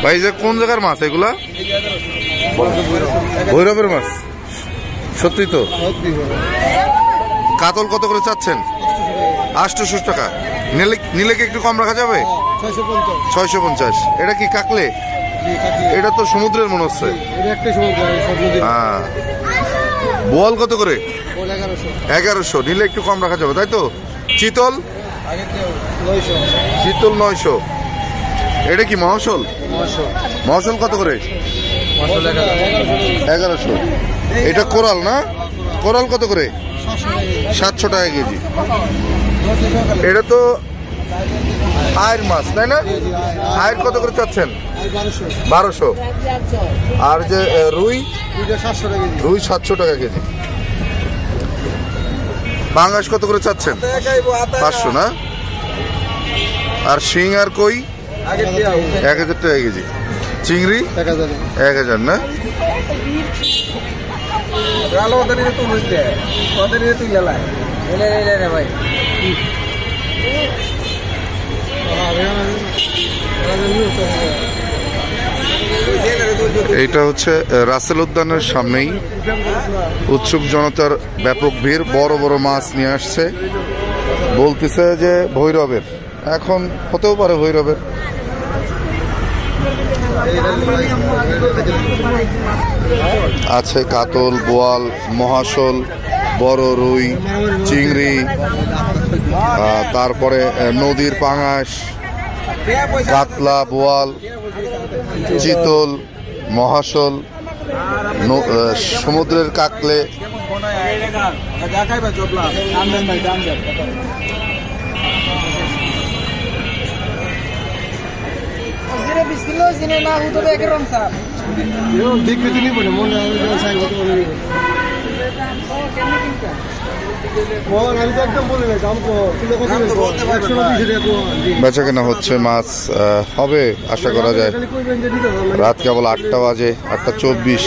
ভাই যে কোন জায়গার মাছ এগুলা? ভৈরবের মাছ। সত্যি তো? কাতল কত করে চাচ্ছেন? 800 টাকা। নিলে কি একটু কম রাখা যাবে? 650। এটা কি কাকলে? এটা তো সমুদ্রের মনে হচ্ছে। হ্যাঁ। বোয়াল কত করে? 1100। নিলে একটু কম রাখা যাবে, তাই তো? চিতল? চিতল 900। এটা কি মহাশোল? মহাশোল কত করে? 1100। এটা কোরাল না? কোরাল কত করে? 700 টাকা কেজি। এটা তো আয়ের মাছ, তাই না? আয়ের কত করে চাচ্ছেন? 1200। আর যে রুই? রুই 700 টাকা কেজি। পাঙ্গাস কত করে চাচ্ছেন? 500 না? আর শিং আর কই? 1000 টাকা কেজি। চিংড়ি 1000 না? এইটা হচ্ছে রাসেল উদ্যানের সামনেই উৎসুক জনতার ব্যাপক ভিড়। বড় বড় মাছ নিয়ে আসছে, বলতেছে যে ভৈরবের। এখন হতেও পারে ভৈরবের। আছে কাতল, বোয়াল, মহাশোল, বড় রুই, চিংড়ি, তারপরে নদীর পাঙাশ, কাতলা, বোয়াল, চিতল, মহাশোল, সমুদ্রের কাকলে। বেচা কেনা হচ্ছে, মাছ হবে আশা করা যায়। রাত কেবল 8টা বাজে, 8টা 24।